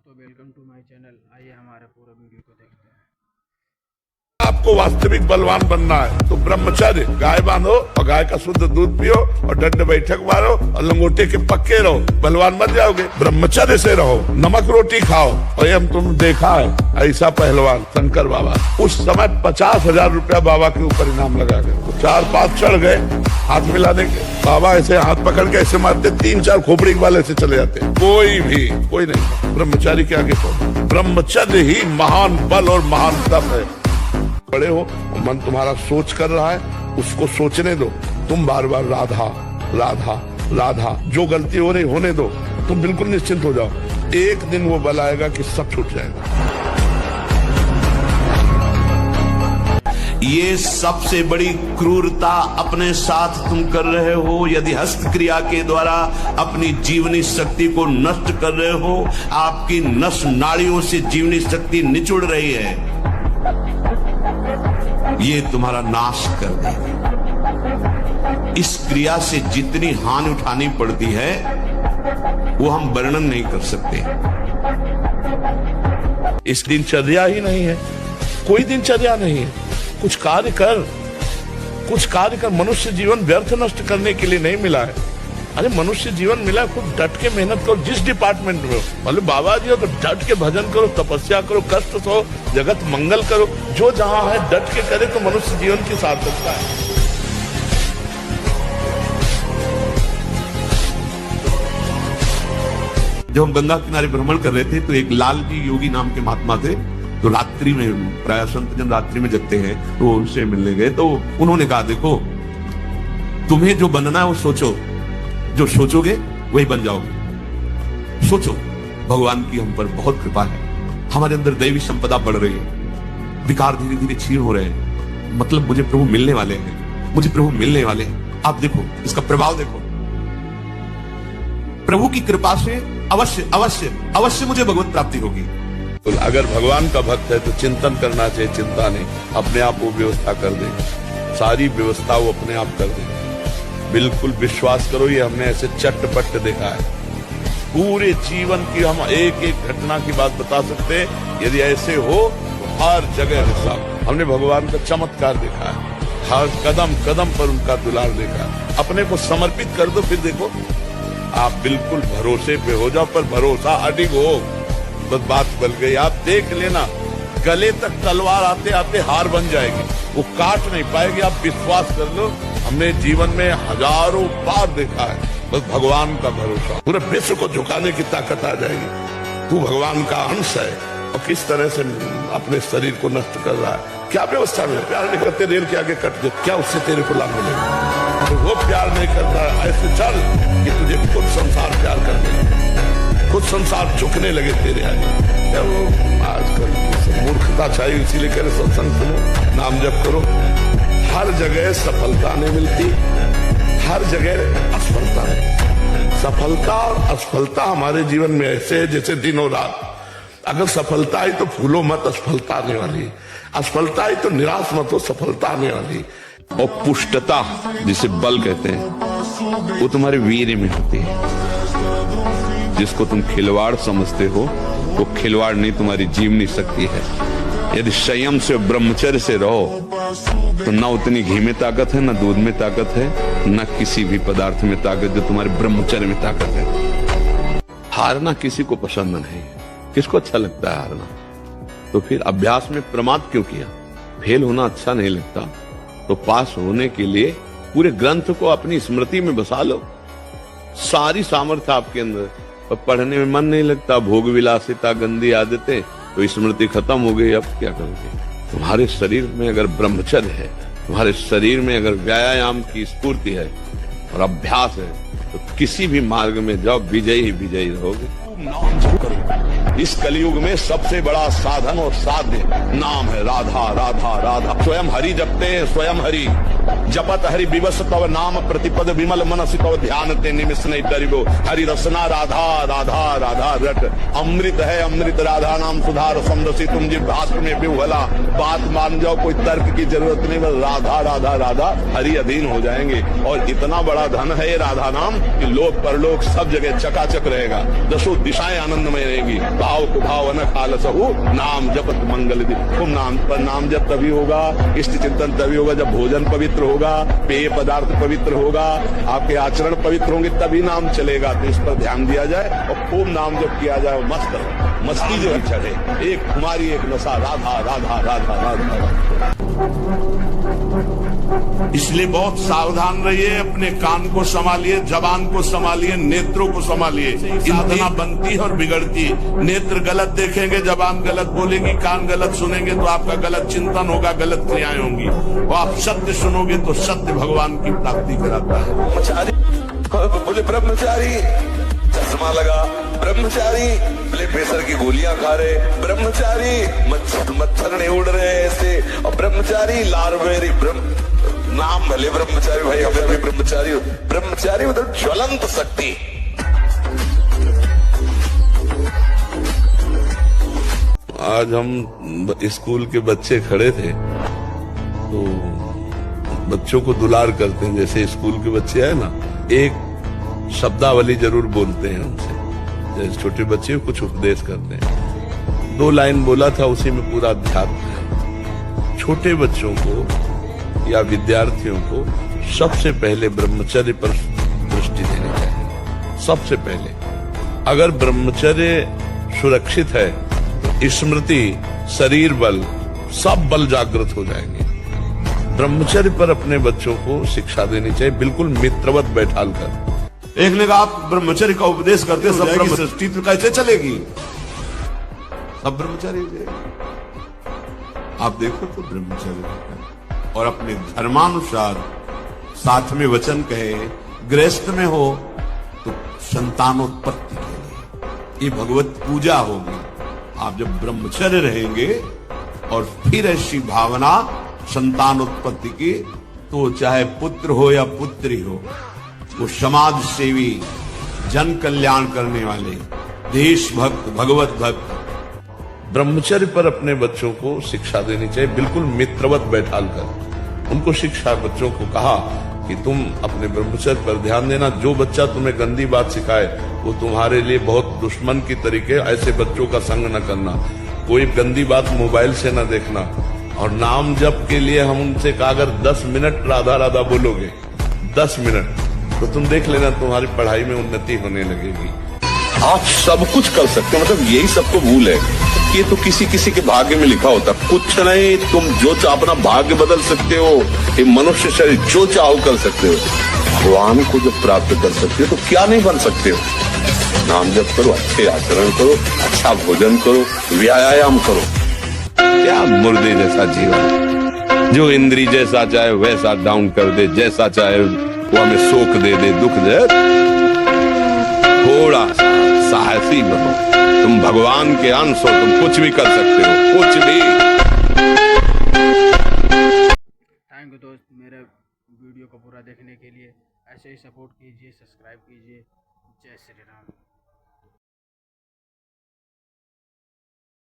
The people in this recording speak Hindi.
दोस्तों, वेलकम टू माय चैनल। आइए हमारे पूरा वीडियो को देखते हैं। आपको वास्तविक बलवान बनना है तो ब्रह्मचर्य, गाय बांधो और गाय का शुद्ध दूध पियो और दंड बैठक मारो और लंगोटे के पक्के रहो, बलवान बन जाओगे। ब्रह्मचर्य से रहो, नमक रोटी खाओ। और ये हम तुम देखा है ऐसा पहलवान शंकर बाबा, उस समय 50,000 रुपया बाबा के ऊपर इनाम लगा गए। तो 4-5 चढ़ गए, हाथ मिलाने के बाबा ऐसे हाथ पकड़ के ऐसे मारते, 3-4 खोपड़ी वाले से चले जाते। कोई नहीं, ब्रह्मचारी के आगे कौन? ब्रह्मचर्य ही महान बल और महान तप है। बड़े हो, मन तुम्हारा सोच कर रहा है, उसको सोचने दो। तुम बार बार राधा राधा राधा, जो गलती हो रही होने दो, तुम बिल्कुल निश्चिंत हो जाओ। एक दिन वो बल आएगा कि सब छूट जाएगा। ये सबसे बड़ी क्रूरता अपने साथ तुम कर रहे हो। यदि हस्त क्रिया के द्वारा अपनी जीवनी शक्ति को नष्ट कर रहे हो, आपकी नस नाड़ियों से जीवनी शक्ति निचुड़ रही है, ये तुम्हारा नाश कर देगी। इस क्रिया से जितनी हानि उठानी पड़ती है वो हम वर्णन नहीं कर सकते। इस दिनचर्या ही नहीं है, कोई दिनचर्या नहीं है। कुछ कार्य कर। मनुष्य जीवन व्यर्थ नष्ट करने के लिए नहीं मिला है। अरे मनुष्य जीवन मिला, खूब डट के मेहनत करो। जिस डिपार्टमेंट में हो, मतलब बाबा जी हो तो डट के भजन करो, तपस्या करो, कष्ट सहो, जगत मंगल करो। जो जहां है डट के करे तो मनुष्य जीवन की सार्थकता है। जब हम गंगा किनारे भ्रमण कर रहे थे तो एक लाल जी योगी नाम के महात्मा थे। तो रात्रि में, प्राय संत जन रात्रि में जगते हैं, तो उनसे मिलने गए। तो उन्होंने कहा, देखो तुम्हें जो बनना है वो सोचो, जो सोचोगे वही बन जाओगे। सोचो, भगवान की हम पर बहुत कृपा है, हमारे अंदर दैवी संपदा बढ़ रही है, विकार धीरे धीरे क्षीण हो रहे हैं। मतलब मुझे प्रभु मिलने वाले हैं, आप देखो इसका प्रभाव देखो। प्रभु की कृपा से अवश्य मुझे भगवत प्राप्ति होगी। तो अगर भगवान का भक्त है तो चिंतन करना चाहिए, चिंता नहीं। अपने आप वो व्यवस्था कर देंगे, सारी व्यवस्था वो अपने आप कर देंगे। बिल्कुल विश्वास करो, ये हमने ऐसे चट्टपट देखा है। पूरे जीवन की हम एक एक घटना की बात बता सकते हैं। यदि ऐसे हो तो हर जगह हिसाब, हमने भगवान का चमत्कार देखा है, हर कदम कदम पर उनका दुलार देखा है। अपने को समर्पित कर दो, फिर देखो आप बिल्कुल भरोसे पे हो जाओ। पर भरोसा अडिग हो, बस बात बन गई। आप देख लेना, गले तक तलवार आते आते हार बन जाएगी, वो काट नहीं पाएगी। आप विश्वास कर लो, हमने जीवन में हजारों बार देखा है। बस भगवान का भरोसा, पूरे विश्व को झुकाने की ताकत आ जाएगी। तू भगवान का अंश है और किस तरह से अपने शरीर को नष्ट कर रहा है। क्या व्यवस्था में प्यार नहीं करते, रेल के आगे कट दे, क्या उससे तेरे को लाभ मिलेगा? तो वो प्यार नहीं करता, ऐसे चल कि तुझे खुद संसार प्यार करने, खुद संसार झुकने लगे तेरे आगे। क्या वो आजकल मूर्खता चाहिए, इसीलिए कह रहे सत्संग सुनो, नाम जप करो। हर जगह सफलता नहीं मिलती, हर जगह असफलता है। सफलता और असफलता हमारे जीवन में ऐसे है जैसे दिन और रात। अगर सफलता आई तो फूलो मत, असफलता आने वाली। असफलता आई तो निराश मत हो, सफलता आने वाली। और पुष्टता, जिसे बल कहते हैं, वो तुम्हारे वीर्य में होती है। जिसको तुम खिलवाड़ समझते हो, वो खिलवाड़ नहीं, तुम्हारी जीवनी शक्ति है। यदि संयम से, ब्रह्मचर्य से रहो तो न उतनी घी में ताकत है, न दूध में ताकत है, न किसी भी पदार्थ में ताकत जो तुम्हारे ब्रह्मचर्य में ताकत है। हारना किसी को पसंद नहीं है, किसको अच्छा लगता है हारना? तो फिर अभ्यास में प्रमाद क्यों किया? फेल होना अच्छा नहीं लगता तो पास होने के लिए पूरे ग्रंथ को अपनी स्मृति में बसा लो। सारी सामर्थ्य आपके अंदर, पर पढ़ने में मन नहीं लगता, भोग विलासिता, गंदी आदतें, तो स्मृति खत्म हो गई। अब क्या करोगे? तुम्हारे शरीर में अगर ब्रह्मचर्य है, तुम्हारे शरीर में अगर व्यायाम की स्फूर्ति है और अभ्यास है, तो किसी भी मार्ग में जाओ, विजयी ही विजयी रहोगे। इस कलयुग में सबसे बड़ा साधन और साध्य नाम है राधा राधा राधा। स्वयं हरि जपते हैं, स्वयं हरि जपत हरि विवश तव नाम प्रतिपद विमल मनसि तव ध्यान ते निमिष नहीं डरिबो। हरि रसना राधा राधा राधा रट, अमृत है अमृत राधा नाम सुधार समरसी तुम जी भात में बिहुला। बात मान जाओ, कोई तर्क की जरूरत नहीं, बस राधा राधा राधा हरि अधीन हो जाएंगे। और इतना बड़ा धन है ये राधा नाम कि लोक परलोक सब जगह चकाचक रहेगा। दसों दिशाएं आनंदमय रहेंगी। भाव को भाव न खाल सहु, नाम जपत मंगल दी। तुम नाम पर नाम जप तभी होगा, इष्ट चिंतन तभी होगा जब भोजन पवित्र होगा, पेय पदार्थ पवित्र होगा, आपके आचरण पवित्र होंगे, तभी नाम चलेगा। तो इस पर ध्यान दिया जाए और खूब नाम जप किया जाए। मस्त मस्ती जो है चढ़े, एक कुमारी एक नशा, राधा राधा राधा राधा। इसलिए बहुत सावधान रहिए, अपने कान को संभालिए, जबान को संभालिए, नेत्रों को संभालिए। साधना बनती है और बिगड़ती। नेत्र गलत देखेंगे, जबान गलत बोलेगी, कान गलत सुनेंगे तो आपका गलत चिंतन होगा, गलत क्रियाएं होंगी। और आप सत्य सुनोगे तो सत्य भगवान की प्राप्ति कराता है। ब्रह्मचारी बोले, ब्रह्मचारी चश्मा लगा, ब्रह्मचारी बोले प्रेशर की गोलियां खा रहे, ब्रह्मचारी मच्छर नहीं उड़ रहे ऐसे, और ब्रह्मचारी लारवेरी नाम भले ब्रह्मचारी, भाई हमें भी ब्रह्मचारी। ब्रह्मचारी मतलब ज्वलंत शक्ति। आज हम स्कूल के बच्चे खड़े थे तो बच्चों को दुलार करते हैं, जैसे स्कूल के बच्चे आए ना, एक शब्दावली जरूर बोलते हैं उनसे, जैसे छोटे बच्चे कुछ उपदेश करते हैं। 2 लाइन बोला था, उसी में पूरा अध्यात्म है। छोटे बच्चों को या विद्यार्थियों को सबसे पहले ब्रह्मचर्य पर दृष्टि देनी चाहिए। सबसे पहले अगर ब्रह्मचर्य सुरक्षित है तो स्मृति, शरीर बल, सब बल जागृत हो जाएंगे। ब्रह्मचर्य पर अपने बच्चों को शिक्षा देनी चाहिए, बिल्कुल मित्रवत बैठाल कर। एक ने कहा आप ब्रह्मचर्य का उपदेश करते सब ब्रह्म सृष्टि तो कैसे चलेगी? सब ब्रह्मचर्य आप देखो तो ब्रह्मचर्य और अपने धर्मानुसार साथ में वचन कहे, गृहस्थ में हो तो संतानोत्पत्ति के लिए ये भगवत पूजा होगी। आप जब ब्रह्मचर्य रहेंगे और फिर ऐसी भावना संतानोत्पत्ति की, तो चाहे पुत्र हो या पुत्री हो, वो समाज सेवी, जन कल्याण करने वाले, देशभक्त, भगवत भक्त। ब्रह्मचर्य पर अपने बच्चों को शिक्षा देनी चाहिए, बिल्कुल मित्रवत बैठाल कर। उनको शिक्षा, बच्चों को कहा कि तुम अपने ब्रह्मचर्य पर ध्यान देना। जो बच्चा तुम्हें गंदी बात सिखाए वो तुम्हारे लिए बहुत दुश्मन की तरीके, ऐसे बच्चों का संग न करना। कोई गंदी बात मोबाइल से न देखना। और नाम जप के लिए हम उनसे कहा, अगर 10 मिनट राधा राधा बोलोगे, 10 मिनट, तो तुम देख लेना तुम्हारी पढ़ाई में उन्नति होने लगेगी। आप सब कुछ कर सकते हो, मतलब यही सबको भूल है कि ये तो किसी किसी के भाग्य में लिखा होता। कुछ नहीं, तुम जो चाहो अपना भाग्य बदल सकते हो। ये मनुष्य शरीर जो चाहो कर सकते हो। भगवान को जब प्राप्त कर सकते हो तो क्या नहीं बन सकते हो। नाम जप करो, अच्छे आचरण करो, अच्छा भोजन करो, व्यायाम करो। क्या मुर्दे जैसा जीवन, जो इंद्री जैसा चाहे वैसा डाउन कर दे, जैसा चाहे वो हमें शोक दे दे, दुख दे। थोड़ा सा साहसी बनो, तुम भगवान के अंश हो, तुम कुछ भी कर सकते हो, कुछ भी। थैंक यू दोस्त, मेरे वीडियो को पूरा देखने के लिए। ऐसे ही सपोर्ट कीजिए, सब्सक्राइब कीजिए। जय श्री राम।